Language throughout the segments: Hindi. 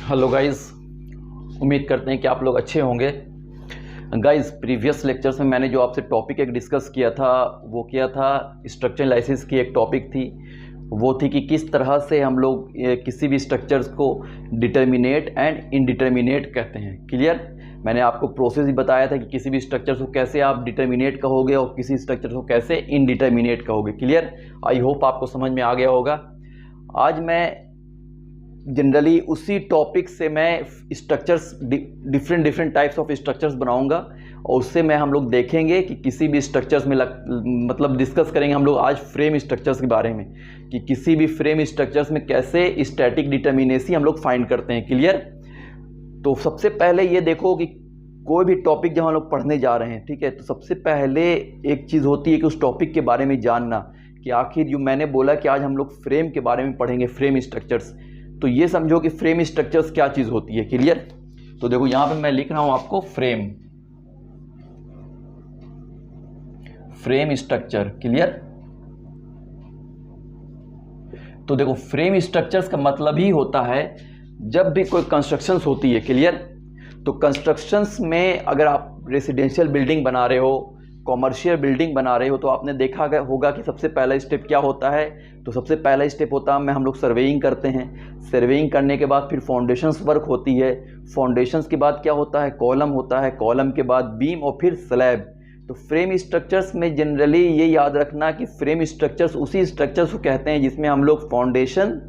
हेलो गाइस, उम्मीद करते हैं कि आप लोग अच्छे होंगे। गाइस, प्रीवियस लेक्चर्स में मैंने जो आपसे टॉपिक एक डिस्कस किया था वो किया था स्ट्रक्चर एनालिसिस की। एक टॉपिक थी वो थी कि किस तरह से हम लोग किसी भी स्ट्रक्चर्स को डिटर्मिनेट एंड इनडिटर्मिनेट कहते हैं। क्लियर? मैंने आपको प्रोसेस ही बताया था कि किसी भी स्ट्रक्चर्स को कैसे आप डिटर्मिनेट कहोगे और किसी स्ट्रक्चर को कैसे इनडिटर्मिनेट कहोगे। क्लियर? आई होप आपको समझ में आ गया होगा। आज मैं जनरली उसी टॉपिक से मैं structures different types of structures बनाऊंगा और उससे हम लोग देखेंगे कि किसी भी स्ट्रक्चर्स में मतलब डिस्कस करेंगे हम लोग आज फ्रेम स्ट्रक्चर्स के बारे में कि किसी भी फ्रेम स्ट्रक्चर्स में कैसे स्टैटिक डिटर्मिनेसी हम लोग फाइंड करते हैं। क्लियर? तो सबसे पहले ये देखो कि कोई भी टॉपिक जब हम लोग पढ़ने जा रहे हैं, ठीक है, तो सबसे पहले एक चीज़ होती है कि उस टॉपिक के बारे में जानना कि आखिर जो मैंने बोला कि आज हम लोग फ्रेम के बारे में पढ़ेंगे, फ्रेम स्ट्रक्चर्स। तो ये समझो कि फ्रेम स्ट्रक्चर्स क्या चीज़ होती है। क्लियर? तो देखो यहाँ पे मैं लिख रहा हूँ आपको फ्रेम स्ट्रक्चर। क्लियर? तो देखो फ्रेम स्ट्रक्चर्स का मतलब ही होता है जब भी कोई कंस्ट्रक्शंस होती है। क्लियर? तो कंस्ट्रक्शंस में अगर आप रेसिडेंशियल बिल्डिंग बना रहे हो, कॉमर्शियल बिल्डिंग बना रहे हो, तो आपने देखा होगा कि सबसे पहला स्टेप क्या होता है। तो सबसे पहला स्टेप होता है हम लोग सर्वेइंग करते हैं। सर्वेइंग करने के बाद फिर फाउंडेशंस वर्क होती है। फाउंडेशंस के बाद क्या होता है, कॉलम होता है। कॉलम के बाद बीम और फिर स्लैब। तो फ्रेम स्ट्रक्चर्स में जनरली ये याद रखना कि फ्रेम स्ट्रक्चर्स उसी स्ट्रक्चर्स को कहते हैं जिसमें हम लोग foundation,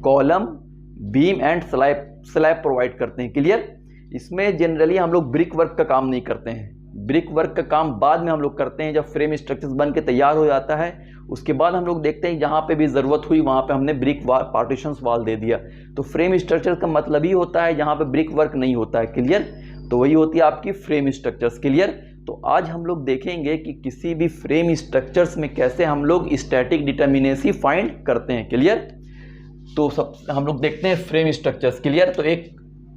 column, beam and slab provide करते हैं। क्लियर? इसमें जनरली हम लोग ब्रिक वर्क का काम नहीं करते हैं। ब्रिक वर्क का काम बाद में हम लोग करते हैं जब फ्रेम स्ट्रक्चर्स बन के तैयार हो जाता है। उसके बाद हम लोग देखते हैं जहाँ पे भी ज़रूरत हुई वहाँ पे हमने ब्रिक पार्टीशंस वाल दे दिया। तो फ्रेम स्ट्रक्चर का मतलब ही होता है जहाँ पे ब्रिक वर्क नहीं होता है। क्लियर? तो वही होती है आपकी फ्रेम स्ट्रक्चर्स। क्लियर? तो आज हम लोग देखेंगे कि किसी भी फ्रेम स्ट्रक्चर्स में कैसे हम लोग स्टैटिक डिटर्मिनेसी फाइंड करते हैं। क्लियर? तो हम लोग देखते हैं फ्रेम स्ट्रक्चर्स। क्लियर? तो एक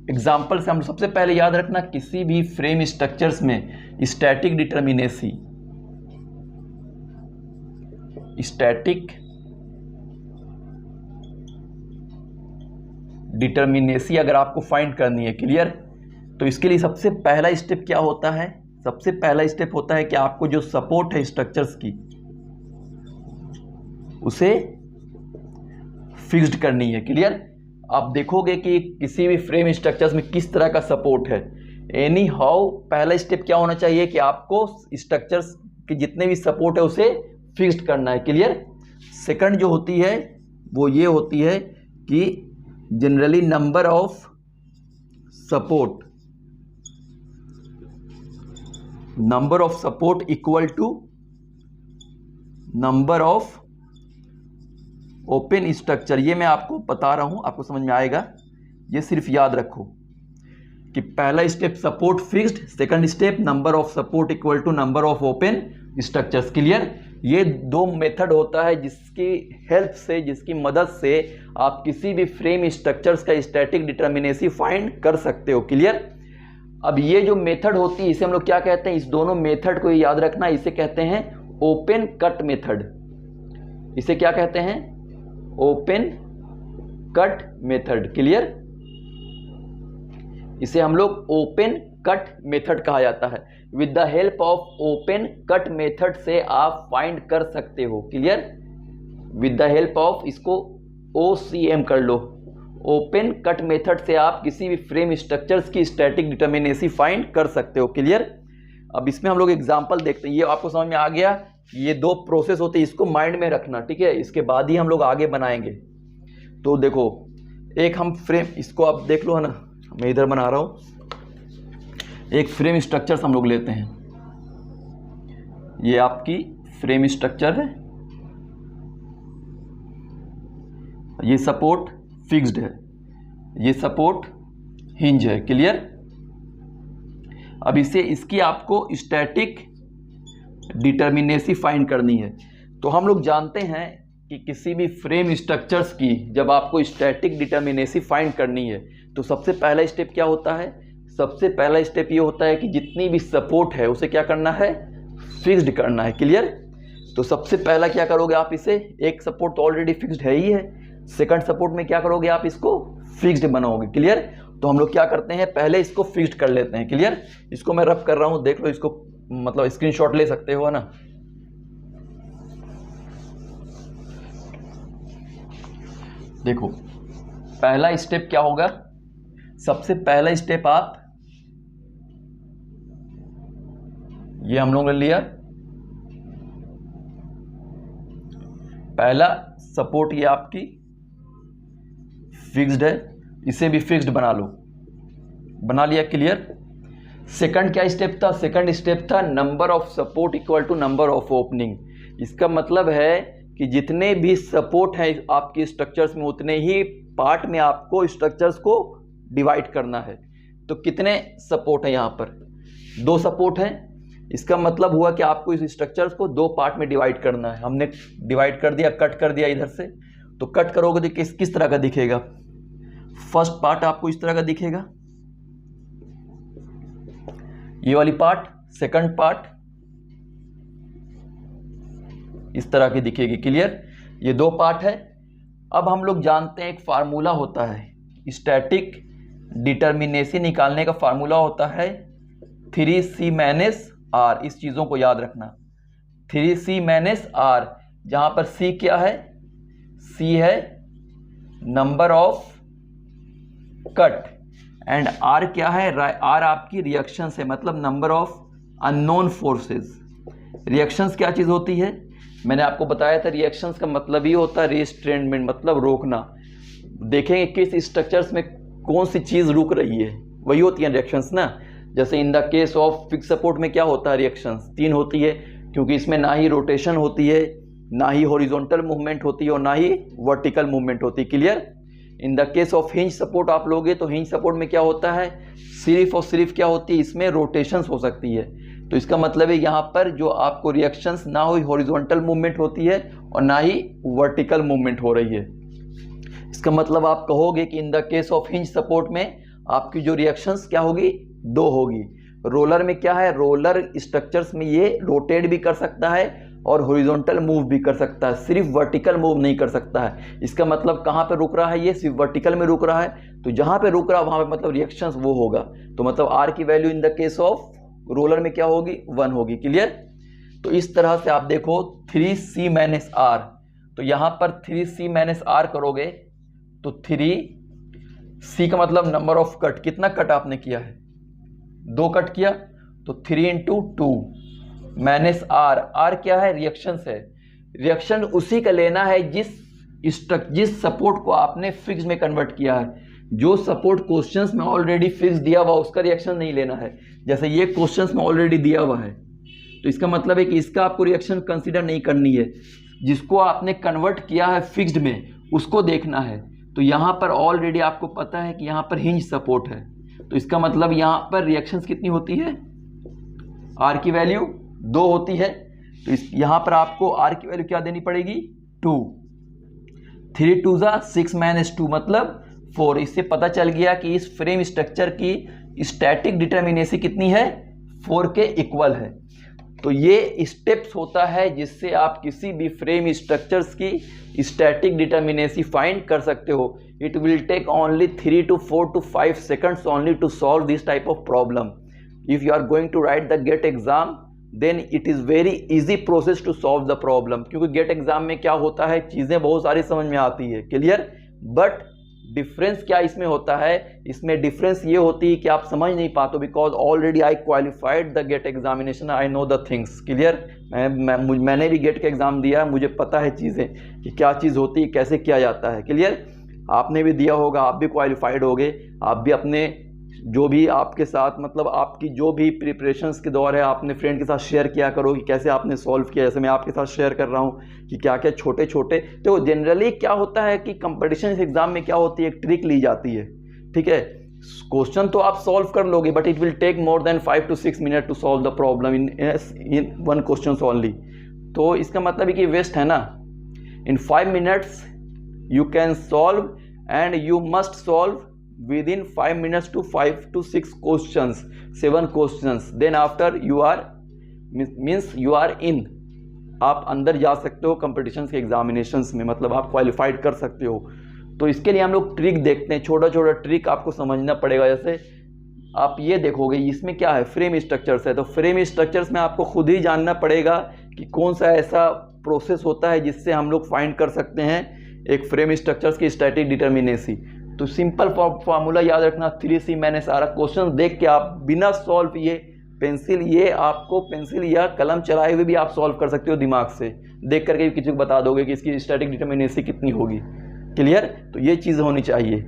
एग्जाम्पल से हम सबसे पहले याद रखना किसी भी फ्रेम स्ट्रक्चर्स में स्टैटिक डिटर्मिनेसी अगर आपको फाइंड करनी है। क्लियर? तो इसके लिए सबसे पहला स्टेप क्या होता है? सबसे पहला स्टेप होता है कि आपको जो सपोर्ट है स्ट्रक्चर्स की उसे फिक्स्ड करनी है। क्लियर? आप देखोगे कि किसी भी फ्रेम स्ट्रक्चर्स में किस तरह का सपोर्ट है। एनी हाउ पहला स्टेप क्या होना चाहिए कि आपको स्ट्रक्चर्स के जितने भी सपोर्ट है उसे फिक्स्ड करना है। क्लियर? सेकंड जो होती है वो ये होती है कि generally number of support equal to number of open structure. ये मैं आपको बता रहा हूं, आपको समझ में आएगा। ये सिर्फ याद रखो कि पहला step support fixed, second step number of support equal to number of open structures. Clear? ये दो मेथड होता है जिसकी हेल्प से, जिसकी मदद से आप किसी भी फ्रेम स्ट्रक्चर्स का स्टैटिक डिटर्मिनेसी फाइंड कर सकते हो। क्लियर? अब ये जो मेथड होती है इसे हम लोग क्या कहते हैं, इस दोनों मेथड को याद रखना, इसे कहते हैं ओपन कट मेथड। इसे क्या कहते हैं? Open cut method. क्लियर? इसे हम लोग ओपन कट मेथड कहा जाता है। With the help of open cut method से आप फाइंड कर सकते हो। Clear? With the help of, इसको OCM कर लो, ओपन कट मेथड से आप किसी भी फ्रेम स्ट्रक्चर्स की स्टैटिक डिटर्मिनेसी फाइंड कर सकते हो। क्लियर? अब इसमें हम लोग एग्जांपल देखते हैं। ये आपको समझ में आ गया? ये दो प्रोसेस होते हैं, इसको माइंड में रखना, ठीक है? इसके बाद ही हम लोग आगे बनाएंगे। तो देखो एक हम फ्रेम, इसको आप देख लो, है ना, मैं इधर बना रहा हूं। एक फ्रेम स्ट्रक्चर्स हम लोग लेते हैं। ये आपकी फ्रेम स्ट्रक्चर है, ये सपोर्ट फिक्स्ड है, ये सपोर्ट हिंज है। क्लियर? अब इसकी आपको स्टैटिक डिटर्मिनेसी फाइंड करनी है। तो हम लोग जानते हैं कि किसी भी फ्रेम स्ट्रक्चर्स की जब आपको स्टैटिक डिटर्मिनेसी फाइंड करनी है तो सबसे पहला स्टेप क्या होता है? सबसे पहला स्टेप ये होता है कि जितनी भी सपोर्ट है उसे क्या करना है? फिक्स्ड करना है। क्लियर? तो सबसे पहला क्या करोगे आप, इसे, एक सपोर्ट तो ऑलरेडी फिक्स्ड है ही है, सेकंड सपोर्ट में क्या करोगे आप, इसको फिक्स्ड बनाओगे। क्लियर? तो हम लोग क्या करते हैं, पहले इसको फिक्स्ड कर लेते हैं। क्लियर? इसको मैं रब कर रहा हूं, देख लो, इसको मतलब स्क्रीनशॉट ले सकते हो ना। देखो पहला स्टेप क्या होगा, सबसे पहला स्टेप आप ये हम लोगों ने लिया, पहला सपोर्ट ये आपकी फिक्स्ड है, इसे भी फिक्स्ड बना लो, बना लिया। क्लियर? सेकंड क्या स्टेप था, सेकंड स्टेप था number of support equal to number of opening. इसका मतलब है कि जितने भी सपोर्ट हैं आपके स्ट्रक्चर्स में उतने ही पार्ट में आपको स्ट्रक्चर्स को डिवाइड करना है। तो कितने सपोर्ट है, यहाँ पर 2 सपोर्ट हैं। इसका मतलब हुआ कि आपको इस स्ट्रक्चर्स को 2 पार्ट में डिवाइड करना है। हमने डिवाइड कर दिया, कट कर दिया इधर से। तो कट करोगे तो किस तरह का दिखेगा, फर्स्ट पार्ट आपको इस तरह का दिखेगा, ये वाली पार्ट, सेकंड पार्ट इस तरह की दिखेगी। क्लियर? ये 2 पार्ट है। अब हम लोग जानते हैं एक फार्मूला होता है, स्टैटिक डिटर्मिनेसी निकालने का फार्मूला होता है 3C माइनस R। इस चीज़ों को याद रखना, 3C माइनस R, जहाँ पर C क्या है, C है number of cut and R क्या है, R आपकी रिएक्शंस है, मतलब number of unknown forces. Reactions क्या चीज़ होती है, मैंने आपको बताया था रिएक्शंस का मतलब ही होता है रिस्ट्रेनमेंट, मतलब रोकना। देखेंगे किस स्ट्रक्चर्स में कौन सी चीज़ रुक रही है, वही होती है रिएक्शंस ना। जैसे in the case of fix support में क्या होता है, रिएक्शंस 3 होती है, क्योंकि इसमें ना ही रोटेशन होती है, ना ही हॉरिजॉन्टल मूवमेंट होती है और ना ही वर्टिकल मूवमेंट होती है। Clear? In the case of hinge support आप लोगे तो हिंज सपोर्ट में क्या होता है, सिर्फ और सिर्फ क्या होती है, इसमें रोटेशंस हो सकती है। तो इसका मतलब है यहाँ पर जो आपको रिएक्शंस ना हो हॉरिजॉन्टल मूवमेंट होती है और ना ही वर्टिकल मूवमेंट हो रही है। इसका मतलब आप कहोगे कि in the case of hinge support में आपकी जो रिएक्शंस क्या होगी, 2 होगी। रोलर में क्या है, रोलर स्ट्रक्चर्स में ये रोटेट भी कर सकता है और हॉरिजॉन्टल मूव भी कर सकता है, सिर्फ वर्टिकल मूव नहीं कर सकता है। इसका मतलब कहाँ पे रुक रहा है, ये सिर्फ वर्टिकल में रुक रहा है। तो जहाँ पे रुक रहा है वहाँ पे मतलब रिएक्शंस वो होगा। तो मतलब आर की value in the case of roller में क्या होगी, 1 होगी। क्लियर? तो इस तरह से आप देखो 3C माइनस R, तो यहाँ पर 3C माइनस R करोगे तो 3C का मतलब नंबर ऑफ कट, कितना कट आपने किया है, 2 कट किया, तो 3 इंटू 2 माइनस R। R क्या है, रिएक्शंस है। रिएक्शन उसी का लेना है जिस सपोर्ट को आपने फिक्स में कन्वर्ट किया है। जो सपोर्ट क्वेश्चंस में ऑलरेडी फिक्स दिया हुआ उसका रिएक्शन नहीं लेना है। जैसे ये क्वेश्चंस में ऑलरेडी दिया हुआ है तो इसका मतलब है कि इसका आपको रिएक्शन कंसीडर नहीं करनी है। जिसको आपने कन्वर्ट किया है फिक्स्ड में उसको देखना है। तो यहाँ पर ऑलरेडी आपको पता है कि यहाँ पर हिंज सपोर्ट है, तो इसका मतलब यहाँ पर रिएक्शंस कितनी होती है, आर की वैल्यू 2 होती है। तो यहाँ पर आपको आर की वैल्यू क्या देनी पड़ेगी, 2। 3 2 जा 6 माइनस 2 मतलब 4। इससे पता चल गया कि इस फ्रेम स्ट्रक्चर की स्टैटिक डिटर्मिनेसी कितनी है, 4 के इक्वल है। तो ये स्टेप्स होता है जिससे आप किसी भी फ्रेम स्ट्रक्चर्स की स्टैटिक डिटर्मिनेसी फाइंड कर सकते हो। It will take only 3 to 4 to 5 seconds only to solve this type of problem. If you are going to write the GATE exam, then it is very easy process to solve the problem. क्योंकि GATE एग्जाम में क्या होता है, चीज़ें बहुत सारी समझ में आती है। क्लियर? बट डिफरेंस क्या इसमें होता है, इसमें डिफरेंस ये होती है कि आप समझ नहीं पाते, because already I qualified the GATE examination, I know the things. Clear? मैंने भी गेट का एग्ज़ाम दिया, मुझे पता है चीज़ें कि क्या चीज़ होती है, कैसे किया जाता है। क्लियर? आपने भी दिया होगा, आप भी क्वालिफाइड होगे, आप भी अपने जो भी आपके साथ मतलब आपकी जो भी प्रिपरेशंस के दौर है आपने फ्रेंड के साथ शेयर किया करो कि कैसे आपने सॉल्व किया। जैसे मैं आपके साथ शेयर कर रहा हूँ कि क्या क्या छोटे छोटे, तो जनरली क्या होता है कि कंपटीशन एग्जाम में क्या होती है, एक ट्रिक ली जाती है। ठीक है, क्वेश्चन तो आप सॉल्व कर लोगे but it will take more than 5 to 6 minute to solve the problem in 1 question only. तो इसका मतलब है कि वेस्ट है ना। इन 5 minutes you can solve and you must solve within 5 minutes to 5 to 6 questions, 7 questions. Then after you are means you are in, आप अंदर जा सकते हो कंपटीशन के एग्जामिनेशंस में, मतलब आप क्वालिफाइड कर सकते हो। तो इसके लिए हम लोग ट्रिक देखते हैं, छोटा छोटा ट्रिक आपको समझना पड़ेगा। जैसे आप ये देखोगे इसमें क्या है, फ्रेम स्ट्रक्चर्स है, तो फ्रेम स्ट्रक्चर्स में आपको खुद ही जानना पड़ेगा कि कौन सा ऐसा प्रोसेस होता है जिससे हम लोग फाइंड कर सकते हैं एक फ्रेम स्ट्रक्चर्स की स्टैटिक डिटर्मिनेसी। तो सिंपल फार्मूला याद रखना 3C। मैंने सारा क्वेश्चन देख के आप बिना सॉल्व ये पेंसिल, ये आपको पेंसिल या कलम चलाए हुए भी आप सॉल्व कर सकते हो, दिमाग से देख करके किसी को बता दोगे कि इसकी स्टैटिक डिटर्मिनेसी कितनी होगी। क्लियर? तो ये चीज़ होनी चाहिए।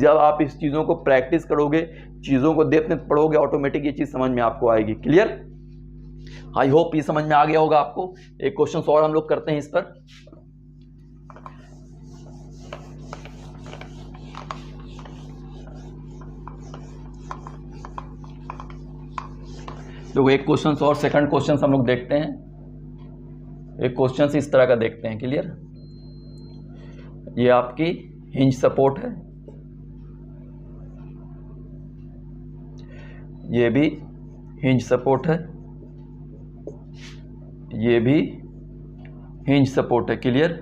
जब आप इस चीज़ों को प्रैक्टिस करोगे, चीज़ों को देखने पढ़ोगे, ऑटोमेटिक ये चीज़ समझ में आपको आएगी। क्लियर? आई होप ये समझ में आ गया होगा आपको। एक क्वेश्चन और हम लोग करते हैं इस पर। देखो एक क्वेश्चन और सेकंड क्वेश्चन हम लोग देखते हैं। एक क्वेश्चन इस तरह का देखते हैं। क्लियर? ये आपकी हिंज सपोर्ट है, ये भी हिंज सपोर्ट है, ये भी हिंज सपोर्ट है। क्लियर?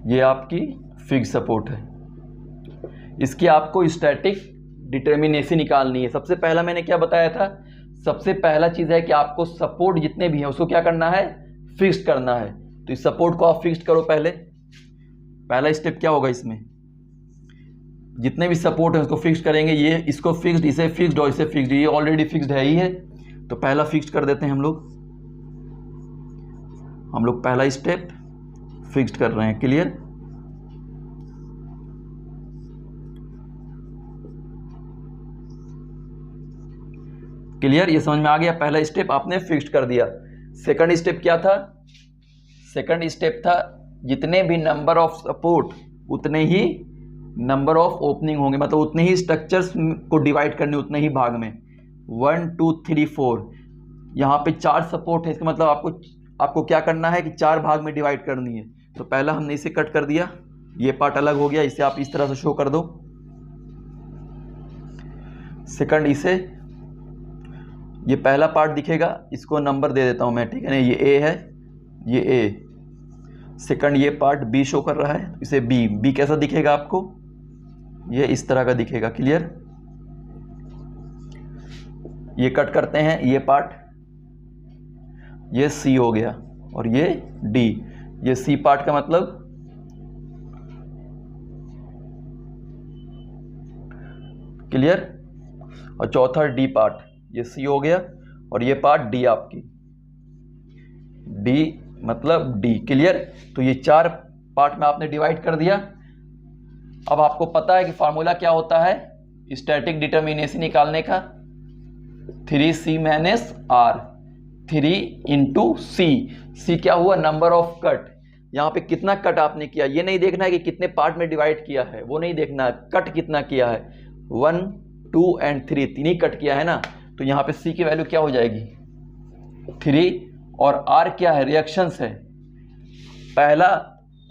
ये आपकी फिक्स सपोर्ट है। इसकी आपको स्टैटिक डिटर्मिनेसी निकालनी है। सबसे पहला मैंने क्या बताया था, सबसे पहला चीज़ है कि आपको सपोर्ट जितने भी हैं उसको क्या करना है, फिक्स करना है। तो इस सपोर्ट को आप फिक्स करो। पहला स्टेप क्या होगा, इसमें जितने भी सपोर्ट है उसको फिक्स करेंगे। ये इसको फिक्स्ड, इसे फिक्स्ड और इसे फिक्स्ड, ये ऑलरेडी फिक्स्ड है ही है, तो पहला फिक्स कर देते हैं हम लोग पहला स्टेप फिक्स्ड कर रहे हैं। क्लियर? क्लियर? ये समझ में आ गया। पहला स्टेप आपने फिक्स्ड कर दिया। सेकंड स्टेप क्या था, सेकंड स्टेप था जितने भी नंबर ऑफ सपोर्ट उतने ही नंबर ऑफ ओपनिंग होंगे, मतलब उतने ही स्ट्रक्चर्स को डिवाइड करने, उतने ही भाग में। 1 2 3 4 यहाँ पे 4 सपोर्ट है, इसका मतलब आपको क्या करना है कि 4 भाग में डिवाइड करनी है। तो पहला हमने इसे कट कर दिया, ये पार्ट अलग हो गया, इसे आप इस तरह से शो कर दो। सेकंड इसे, ये पहला पार्ट दिखेगा, इसको नंबर दे देता हूं मैं, ठीक है ना, ये ए है, ये ए। सेकंड ये पार्ट बी शो कर रहा है, इसे बी कैसा दिखेगा आपको, ये इस तरह का दिखेगा। क्लियर? ये कट करते हैं, ये पार्ट, ये सी हो गया और ये डी। ये सी पार्ट का मतलब क्लियर, और चौथा डी पार्ट, ये सी हो गया और ये पार्ट डी आपकी, डी मतलब डी। क्लियर? तो ये 4 पार्ट में आपने डिवाइड कर दिया। अब आपको पता है कि फार्मूला क्या होता है स्टैटिक डिटर्मिनेसी निकालने का, 3C माइनस आर, 3 इंटू सी क्या हुआ, नंबर ऑफ कट। यहाँ पे कितना कट आपने किया ये नहीं देखना है कि कितने पार्ट में डिवाइड किया है, वो नहीं देखना है, कट कितना किया है, 1 2 एंड 3, 3 ही कट किया है ना। तो यहाँ पे सी की वैल्यू क्या हो जाएगी, 3, और आर क्या है, रिएक्शंस है। पहला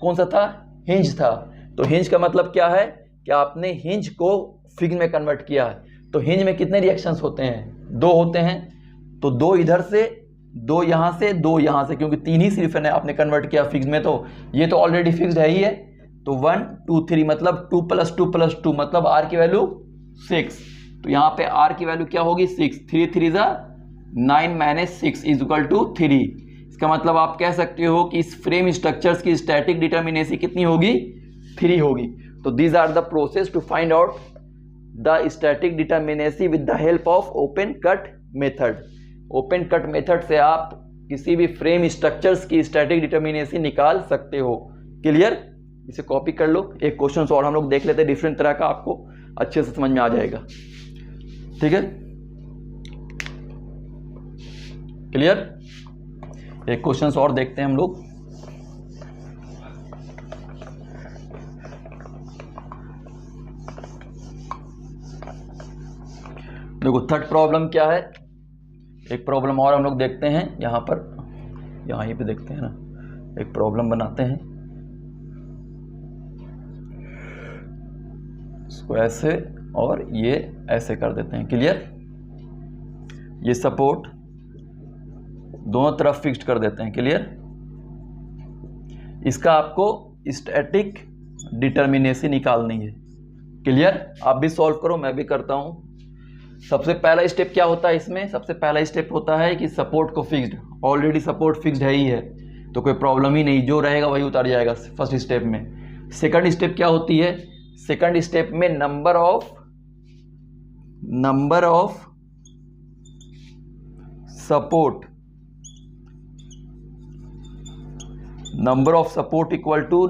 कौन सा था, हिंज था, तो हिंज का मतलब क्या है कि आपने हिंज को फिग में कन्वर्ट किया है। तो हिंज में कितने रिएक्शंस होते हैं, 2 होते हैं, तो 2 इधर से, 2 यहाँ से, 2 यहाँ से, क्योंकि 3 ही सिर्फ है आपने कन्वर्ट किया फिक्स में, तो ये तो ऑलरेडी फिक्स्ड है ही है। तो 1 2 3 मतलब 2 + 2 + 2 मतलब आर की वैल्यू 6। तो यहाँ पे आर की वैल्यू क्या होगी, 6, 3 3 9 - 6 = 3। इसका मतलब आप कह सकते हो कि इस फ्रेम स्ट्रक्चर्स की स्टैटिक डिटर्मिनेसी कितनी होगी, 3 होगी। तो these are the process to find out the static determinacy with the help of open cut method. Open cut method से आप किसी भी फ्रेम स्ट्रक्चर्स की स्टैटिक डिटर्मिनेसी निकाल सकते हो। क्लियर? इसे कॉपी कर लो। एक क्वेश्चन और हम लोग देख लेते हैं डिफरेंट तरह का, आपको अच्छे से समझ में आ जाएगा। ठीक है? क्लियर? एक क्वेश्चन और देखते हैं हम लोग। देखो थर्ड प्रॉब्लम क्या है, एक प्रॉब्लम और हम लोग देखते हैं यहाँ पर, यहीं पे देखते हैं ना, एक प्रॉब्लम बनाते हैं इसको ऐसे और ये ऐसे कर देते हैं। क्लियर? ये सपोर्ट दोनों तरफ फिक्स्ड कर देते हैं। क्लियर? इसका आपको स्टैटिक डिटर्मिनेसी निकालनी है। क्लियर? आप भी सॉल्व करो, मैं भी करता हूँ। सबसे पहला स्टेप क्या होता है इसमें? सबसे पहला स्टेप होता है कि सपोर्ट को फिक्स्ड, ऑलरेडी सपोर्ट फिक्स्ड है ही है तो कोई प्रॉब्लम ही नहीं, जो रहेगा वही उतर जाएगा फर्स्ट स्टेप में। सेकंड स्टेप क्या होती है? सेकंड स्टेप में number of support equal to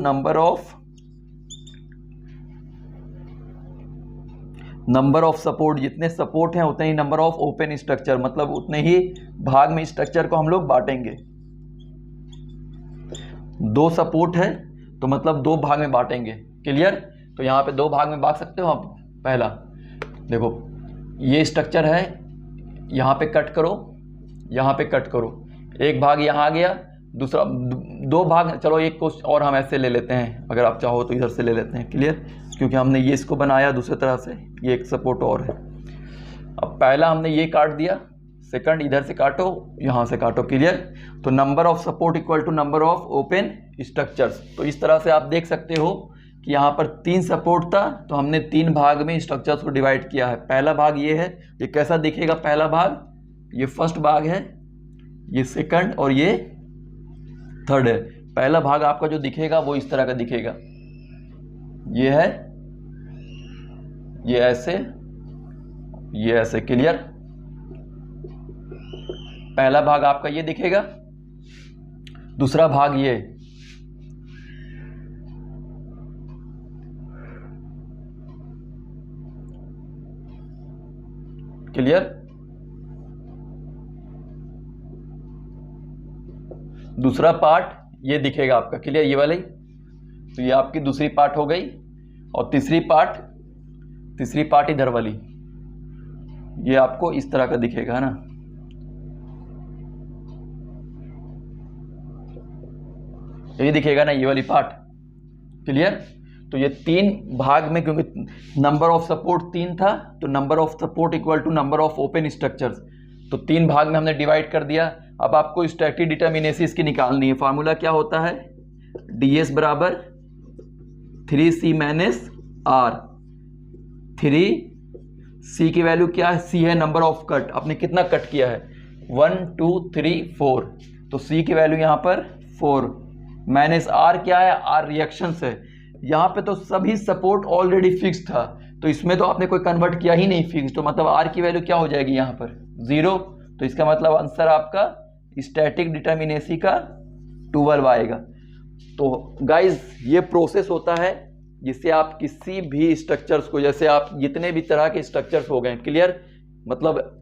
number of support, जितने सपोर्ट हैं उतने ही नंबर ऑफ ओपन स्ट्रक्चर, मतलब उतने ही भाग में स्ट्रक्चर को हम लोग बांटेंगे। 2 सपोर्ट है तो मतलब 2 भाग में बांटेंगे। क्लियर? तो यहाँ पे 2 भाग में बांट सकते हो आप। पहला देखो, ये स्ट्रक्चर है, यहाँ पे कट करो, यहाँ पे कट करो, एक भाग यहाँ आ गया, दूसरा 2 भाग, चलो एक क्वेश्चन और हम ऐसे ले लेते हैं, अगर आप चाहो तो इधर से ले लेते हैं। क्लियर? क्योंकि हमने ये इसको बनाया दूसरी तरह से, ये एक सपोर्ट और है। अब पहला हमने ये काट दिया, सेकंड इधर से काटो, यहाँ से काटो। क्लियर? तो number of support equal to number of open structures. तो इस तरह से आप देख सकते हो कि यहाँ पर 3 सपोर्ट था तो हमने 3 भाग में स्ट्रक्चर्स को डिवाइड किया है। पहला भाग ये है, ये कैसा दिखेगा? पहला भाग ये फर्स्ट भाग है, ये सेकंड और ये थर्ड है। पहला भाग आपका जो दिखेगा वो इस तरह का दिखेगा, ये है, ये ऐसे, ये ऐसे। क्लियर? पहला भाग आपका ये दिखेगा, दूसरा भाग ये। क्लियर? दूसरा पार्ट ये दिखेगा आपका। क्लियर? ये वाली, तो ये आपकी दूसरी पार्ट हो गई। और तीसरी पार्ट इधर वाली, ये आपको इस तरह का दिखेगा, है ना? ये दिखेगा ना, ये वाली पार्ट। क्लियर? तो ये 3 भाग में, क्योंकि नंबर ऑफ सपोर्ट 3 था तो number of support equal to number of open structures, तो 3 भाग में हमने डिवाइड कर दिया। अब आपको स्टैटिक डिटर्मिनेसी इसकी निकालनी है। फार्मूला क्या होता है? ds बराबर 3c माइनस r। 3c की वैल्यू क्या है? c है नंबर ऑफ कट, आपने कितना कट किया है? 1 2 3 4, तो c की वैल्यू यहाँ पर 4 माइनस r क्या है? r रिएक्शंस है। यहाँ पे तो सभी सपोर्ट ऑलरेडी फिक्स था तो इसमें तो आपने कोई कन्वर्ट किया ही नहीं फिक्स, तो मतलब r की वैल्यू क्या हो जाएगी यहाँ पर? 0। तो इसका मतलब आंसर आपका स्टैटिक डिटर्मिनेसी का 12 आएगा। तो गाइज ये प्रोसेस होता है जिससे आप किसी भी स्ट्रक्चर्स को, जैसे आप जितने भी तरह के स्ट्रक्चर्स हो गए, क्लियर, मतलब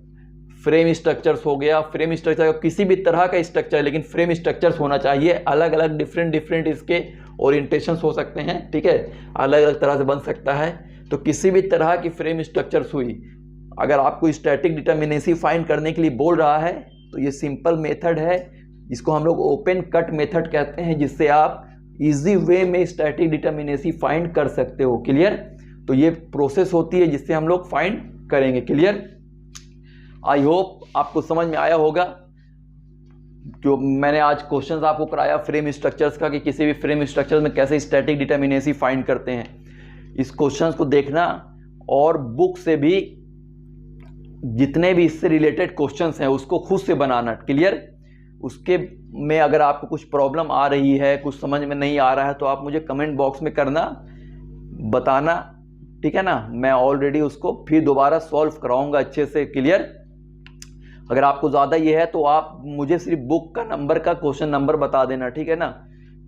फ्रेम स्ट्रक्चर्स हो गया, फ्रेम स्ट्रक्चर किसी भी तरह का स्ट्रक्चर, लेकिन फ्रेम स्ट्रक्चर्स होना चाहिए। अलग अलग डिफरेंट इसके ओरिएंटेशंस हो सकते हैं, ठीक है, अलग अलग तरह से बन सकता है। तो किसी भी तरह की फ्रेम स्ट्रक्चर्स हुई, अगर आपको स्टैटिक डिटर्मिनेसी फाइंड करने के लिए बोल रहा है तो ये सिंपल मेथड है, इसको हम लोग ओपन कट मेथड कहते हैं, जिससे आप इजी वे में स्टैटिक डिटर्मिनेसी फाइंड कर सकते हो। क्लियर? तो ये प्रोसेस होती है जिससे हम लोग फाइंड करेंगे। क्लियर? आई होप आपको समझ में आया होगा। जो मैंने आज क्वेश्चंस आपको कराया फ्रेम स्ट्रक्चर्स का, कि किसी भी फ्रेम स्ट्रक्चर में कैसे स्टैटिक डिटर्मिनेसी फाइंड करते हैं, इस क्वेश्चंस को देखना और बुक से भी जितने भी इससे रिलेटेड क्वेश्चंस हैं उसको खुद से बनाना। क्लियर? उसके में अगर आपको कुछ प्रॉब्लम आ रही है, कुछ समझ में नहीं आ रहा है, तो आप मुझे कमेंट बॉक्स में करना, बताना, ठीक है ना? मैं ऑलरेडी उसको फिर दोबारा सॉल्व कराऊंगा अच्छे से। क्लियर? अगर आपको ज़्यादा ये है तो आप मुझे सिर्फ बुक का नंबर का क्वेश्चन नंबर बता देना, ठीक है ना,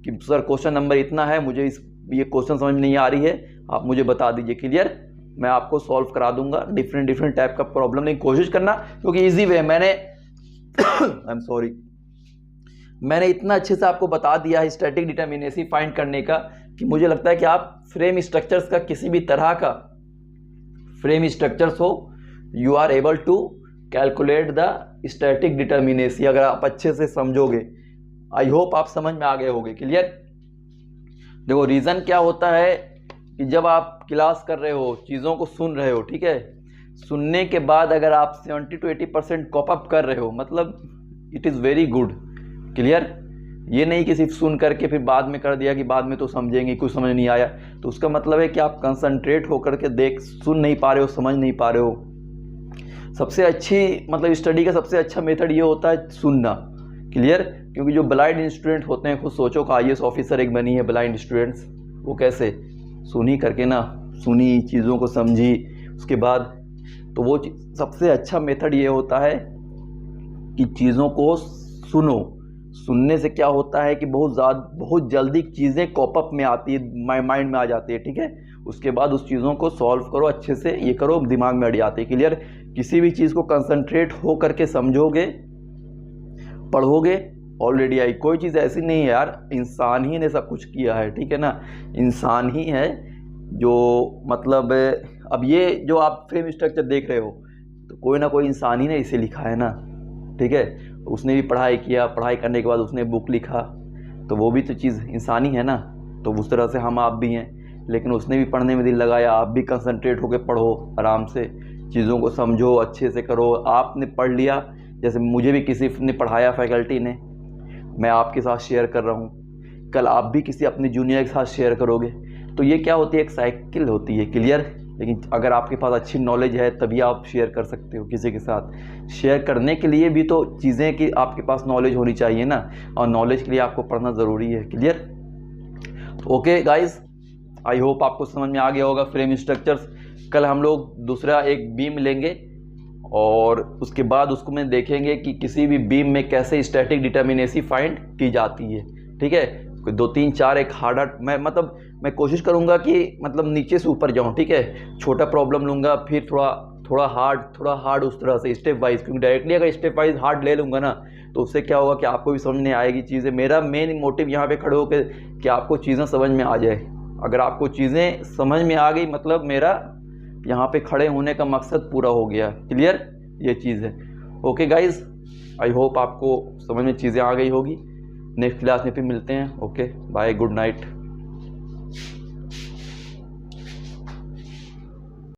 कि सर क्वेश्चन नंबर इतना है, मुझे ये क्वेश्चन समझ में नहीं आ रही है, आप मुझे बता दीजिए। क्लियर? मैं आपको सॉल्व करा दूंगा डिफरेंट टाइप का प्रॉब्लम। नहीं, कोशिश करना, क्योंकि इजी वे मैंने आई एम सॉरी, मैंने इतना अच्छे से आपको बता दिया है स्टैटिक डिटर्मिनेसी फाइंड करने का, कि मुझे लगता है कि आप फ्रेम स्ट्रक्चर्स का, किसी भी तरह का फ्रेम स्ट्रक्चर्स हो, you are able to calculate the static determinacy, अगर आप अच्छे से समझोगे। आई होप आप समझ में आ गए होंगे। क्लियर? देखो, रीज़न क्या होता है कि जब आप क्लास कर रहे हो, चीज़ों को सुन रहे हो, ठीक है, सुनने के बाद अगर आप 70 to 80% कॉप अप कर रहे हो, मतलब it is very good. Clear? ये नहीं कि सिर्फ सुन करके फिर बाद में कर दिया कि बाद में तो समझेंगे, कुछ समझ नहीं आया, तो उसका मतलब है कि आप कंसंट्रेट होकर के सुन नहीं पा रहे हो, समझ नहीं पा रहे हो। सबसे अच्छी मतलब स्टडी का सबसे अच्छा मेथड ये होता है सुनना। क्लियर? क्योंकि जो ब्लाइंड स्टूडेंट होते हैं, खुद सोचो कि IAS ऑफिसर एक बनी है ब्लाइंड स्टूडेंट्स, वो कैसे सुनी करके ना, सुनी चीज़ों को समझी, उसके बाद तो वो सबसे अच्छा मेथड ये होता है कि चीज़ों को सुनो। सुनने से क्या होता है कि बहुत जल्दी चीज़ें कॉपअप में आती है, माइंड में आ जाती है। ठीक है, उसके बाद उस चीज़ों को सॉल्व करो अच्छे से, ये करो, दिमाग में अड़ जाती है। क्लियर? किसी भी चीज़ को कंसंट्रेट हो करके समझोगे, पढ़ोगे, ऑलरेडी आई। कोई चीज़ ऐसी नहीं है यार, इंसान ही ने सब कुछ किया है। ठीक है ना, इंसान ही है जो मतलब अब ये जो आप फ्रेम स्ट्रक्चर देख रहे हो तो कोई ना कोई इंसान ही ने इसे लिखा है ना। ठीक है, उसने भी पढ़ाई किया, पढ़ाई करने के बाद उसने बुक लिखा, तो वो भी तो चीज़ इंसानी है ना। तो उस तरह से हम आप भी हैं, लेकिन उसने भी पढ़ने में दिल लगाया, आप भी कंसंट्रेट होकर पढ़ो, आराम से चीज़ों को समझो, अच्छे से करो। आपने पढ़ लिया, जैसे मुझे भी किसी ने पढ़ाया, फैकल्टी ने, मैं आपके साथ शेयर कर रहा हूँ, कल आप भी किसी अपने जूनियर के साथ शेयर करोगे, तो ये क्या होती है, एक साइकिल होती है। क्लियर? लेकिन अगर आपके पास अच्छी नॉलेज है तभी आप शेयर कर सकते हो किसी के साथ। शेयर करने के लिए भी तो चीज़ें कि आपके पास नॉलेज होनी चाहिए ना, और नॉलेज के लिए आपको पढ़ना ज़रूरी है। Clear? Okay guys, I hope आपको समझ में आ गया होगा फ्रेम स्ट्रक्चर्स। कल हम लोग दूसरा एक बीम लेंगे और उसके बाद उसको में देखेंगे कि किसी भी बीम में कैसे स्टैटिक डिटर्मिनेसी फाइंड की जाती है। ठीक है, कोई 2 3 4 एक हार्ड मैं कोशिश करूंगा कि मतलब नीचे से ऊपर जाऊं। ठीक है, छोटा प्रॉब्लम लूंगा, फिर थोड़ा हार्ड, उस तरह से स्टेप वाइज, क्योंकि डायरेक्टली अगर स्टेप वाइज हार्ड ले लूँगा ना तो उससे क्या होगा कि आपको भी समझ नहीं आएगी चीज़ें। मेरा मेन मोटिव यहाँ पे खड़े होकर कि आपको चीज़ें समझ में आ जाए। अगर आपको चीज़ें समझ में आ गई मतलब मेरा यहाँ पे खड़े होने का मकसद पूरा हो गया। क्लियर? ये चीज़ है। ओके गाइज, आई होप आपको समझ में चीज़ें आ गई होगी। नेक्स्ट क्लास में फिर मिलते हैं। Okay, bye, good night.